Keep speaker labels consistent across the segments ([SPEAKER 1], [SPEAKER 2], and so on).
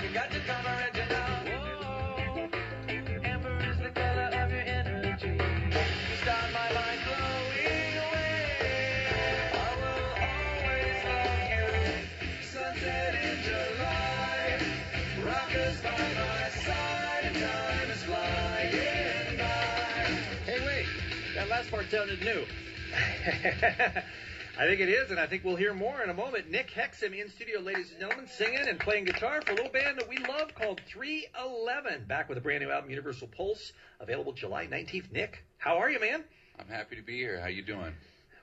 [SPEAKER 1] You got to cover it, you know. Whoa, amber is the color of your energy. You start my mind glowing away. I will always love you. Sunset in July. Rockers by my side and time is flying by.
[SPEAKER 2] Hey, wait. That last part sounded new.
[SPEAKER 3] I think it is, and I think we'll hear more in a moment. Nick Hexum in studio, ladies and gentlemen, singing and playing guitar for a little band that we love called 311. Back with a brand new album, Universal Pulse, available July 19th. Nick, how are you, man?
[SPEAKER 4] I'm happy to be here. How you doing?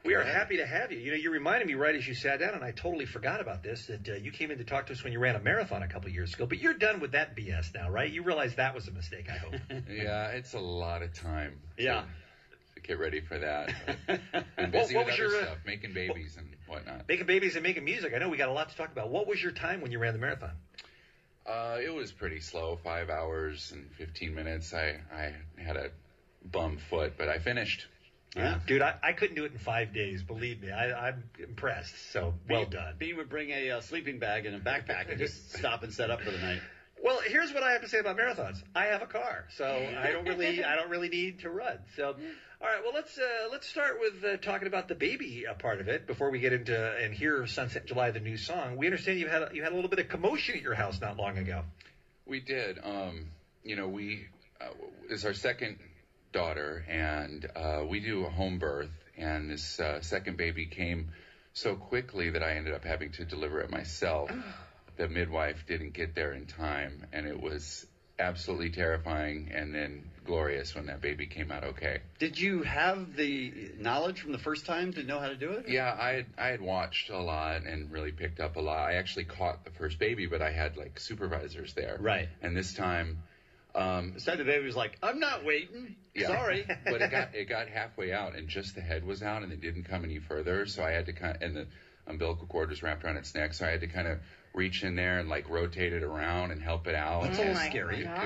[SPEAKER 3] We are happy to have you. You know, you reminded me right as you sat down, and I totally forgot about this, that you came in to talk to us when you ran a marathon a couple of years ago. But you're done with that BS now, right? You realize that was a mistake, I hope.
[SPEAKER 4] Yeah, it's a lot of time.
[SPEAKER 3] Yeah.
[SPEAKER 4] To get ready for that. I'm busy with other stuff, making babies and whatnot.
[SPEAKER 3] Making babies and making music. I know we got a lot to talk about. What was your time when you ran the marathon?
[SPEAKER 4] It was pretty slow, 5 hours and 15 minutes. I had a bum foot, but I finished.
[SPEAKER 3] Yeah. Dude, I couldn't do it in 5 days. Believe me, I'm impressed. So well done.
[SPEAKER 2] Bean would bring a sleeping bag and a backpack and just stop and set up for the night.
[SPEAKER 3] Well, here's what I have to say about marathons. I have a car, so I don't really need to run. So, all right. Well, let's start with talking about the baby part of it before we get into and hear Sunset in July, the new song. We understand you had a little bit of commotion at your house not long ago.
[SPEAKER 4] We did. We is our second daughter, and we do a home birth, and this second baby came so quickly that I ended up having to deliver it myself. The midwife didn't get there in time, and it was absolutely terrifying and then glorious when that baby came out okay.
[SPEAKER 2] Did you have the knowledge from the first time to know how to do it?
[SPEAKER 4] Yeah, I had watched a lot and really picked up a lot. I actually caught the first baby, but I had like supervisors there.
[SPEAKER 2] Right.
[SPEAKER 4] And this time
[SPEAKER 2] the baby was like, I'm not waiting.
[SPEAKER 4] Yeah.
[SPEAKER 2] Sorry.
[SPEAKER 4] But it got halfway out, and just the head was out, and it didn't come any further. So I had to and the umbilical cord was wrapped around its neck, so I had to kind of reach in there and like rotate it around and help it out.
[SPEAKER 2] That's a little scary.
[SPEAKER 4] It was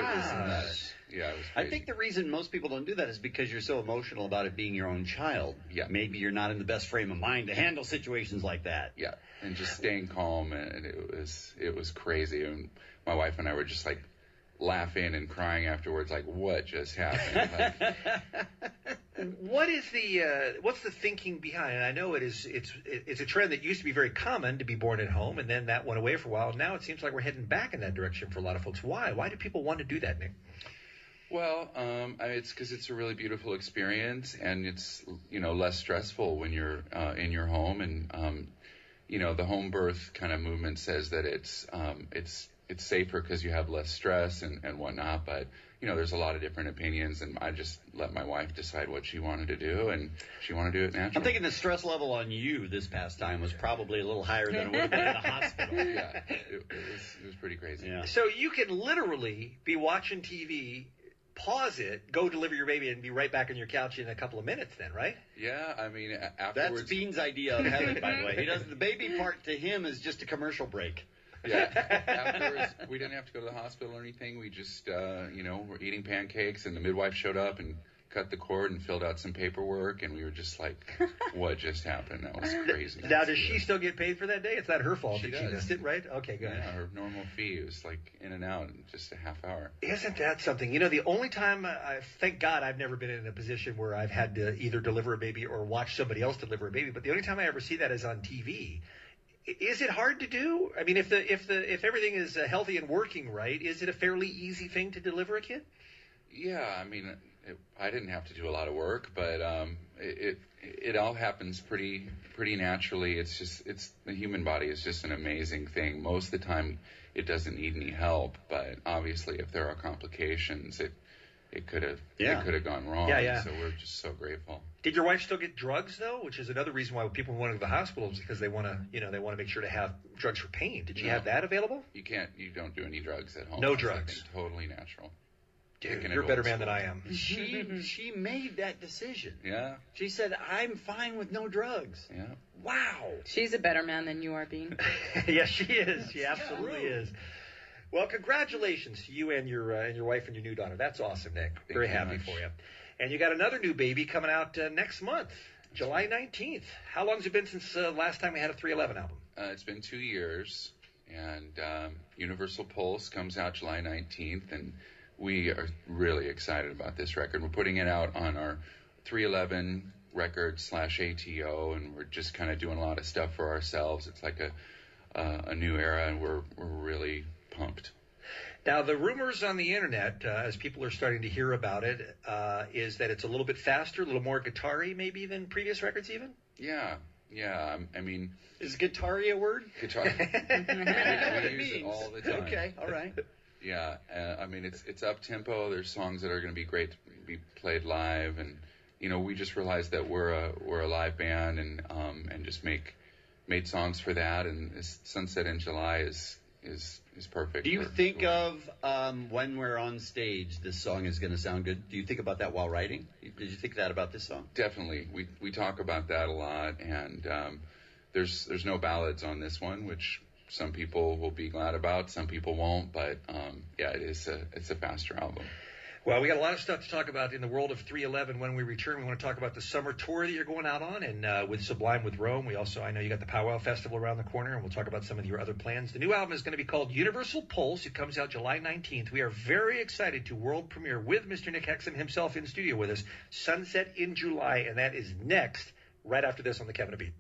[SPEAKER 4] crazy.
[SPEAKER 2] I think the reason most people don't do that is because you're so emotional about it being your own child.
[SPEAKER 4] Yeah.
[SPEAKER 2] Maybe you're not in the best frame of mind to handle situations like that.
[SPEAKER 4] Yeah. And just staying calm, and it was crazy. And my wife and I were just like laughing and crying afterwards, like, what just happened?
[SPEAKER 3] What's the thinking behind it? I know it's a trend that used to be very common to be born at home, and then that went away for a while. Now it seems like we're heading back in that direction for a lot of folks. Why do people want to do that, Nick?
[SPEAKER 4] Well, it's because it's a really beautiful experience, and it's less stressful when you're in your home, and the home birth kind of movement says that it's safer because you have less stress and whatnot, but there's a lot of different opinions, and I just let my wife decide what she wanted to do, and she wanted to do it naturally.
[SPEAKER 2] I'm thinking the stress level on you this past time was probably a little higher than it would have been in the hospital.
[SPEAKER 4] Yeah, it was pretty crazy.
[SPEAKER 2] Yeah.
[SPEAKER 3] So you can literally be watching TV, pause it, go deliver your baby, and be right back on your couch in a couple of minutes then, right?
[SPEAKER 4] Yeah, I mean, afterwards...
[SPEAKER 2] That's Bean's idea of heaven, by the way. He does the baby part to him is just a commercial break.
[SPEAKER 4] Yeah. Afterwards, we didn't have to go to the hospital or anything. We just, were eating pancakes, and the midwife showed up and cut the cord and filled out some paperwork, and we were just like, what just happened? That was crazy.
[SPEAKER 3] Now, does she still get paid for that day? It's not her fault
[SPEAKER 4] she
[SPEAKER 3] that she missed it, right? Okay, good.
[SPEAKER 4] Yeah, her normal fee was like in and out in just a half hour.
[SPEAKER 3] Isn't that something? The only time, thank God I've never been in a position where I've had to either deliver a baby or watch somebody else deliver a baby, but the only time I ever see that is on TV. Is it hard to do? I mean, if everything is healthy and working right, is it a fairly easy thing to deliver a kid?
[SPEAKER 4] Yeah, I mean, I didn't have to do a lot of work, but it all happens pretty naturally. It's the human body is just an amazing thing. Most of the time, it doesn't need any help, but obviously, if there are complications, it could have gone wrong.
[SPEAKER 3] Yeah.
[SPEAKER 4] So we're just so grateful.
[SPEAKER 3] Did your wife still get drugs though? Which is another reason why people want to go to the hospital, is because they want to make sure to have drugs for pain. Did she have that available?
[SPEAKER 4] You don't do any drugs at home.
[SPEAKER 3] No drugs.
[SPEAKER 4] Totally natural.
[SPEAKER 3] Dude, you're a better man than I am.
[SPEAKER 2] She made that decision.
[SPEAKER 4] Yeah.
[SPEAKER 2] She said, I'm fine with no drugs.
[SPEAKER 4] Yeah.
[SPEAKER 2] Wow.
[SPEAKER 5] She's a better man than you are, Bean.
[SPEAKER 3] Yes, she is. She absolutely is. Well, congratulations to you and your wife and your new daughter. That's awesome, Nick. Very happy for you. And you got another new baby coming out next month, July 19th. How long has it been since last time we had a 311 album?
[SPEAKER 4] It's been 2 years, And Universal Pulse comes out July 19th, and we are really excited about this record. We're putting it out on our 311 records / ATO, and we're just kind of doing a lot of stuff for ourselves. It's like a new era, and we're really pumped.
[SPEAKER 3] Now, the rumors on the internet, as people are starting to hear about it, is that it's a little bit faster, a little more guitar-y maybe than previous records even?
[SPEAKER 4] Yeah. I mean,
[SPEAKER 2] Is guitar-y a word?
[SPEAKER 4] guitar.
[SPEAKER 2] I don't know what
[SPEAKER 4] we
[SPEAKER 2] it
[SPEAKER 4] use
[SPEAKER 2] means.
[SPEAKER 4] it all the time.
[SPEAKER 2] Okay, all right.
[SPEAKER 4] Yeah, I mean, it's up tempo. There's songs that are going to be great to be played live, and we just realized that we're a live band, and just made songs for that. And this Sunset in July is perfect.
[SPEAKER 2] Do you think of when we're on stage, this song is going to sound good? Do you think about that while writing? Did you think that about this song?
[SPEAKER 4] Definitely, we talk about that a lot, and there's no ballads on this one, which some people will be glad about, some people won't, but it's a faster album.
[SPEAKER 3] Well, we got a lot of stuff to talk about in the world of 311. When we return, we want to talk about the summer tour that you're going out on, and with Sublime with Rome. I know you got the Powwow Festival around the corner, and we'll talk about some of your other plans. The new album is going to be called Universal Pulse. It comes out July 19th. We are very excited to world premiere with Mr. Nick Hexum himself in studio with us, Sunset in July, and that is next, right after this on the Kevin and Beat.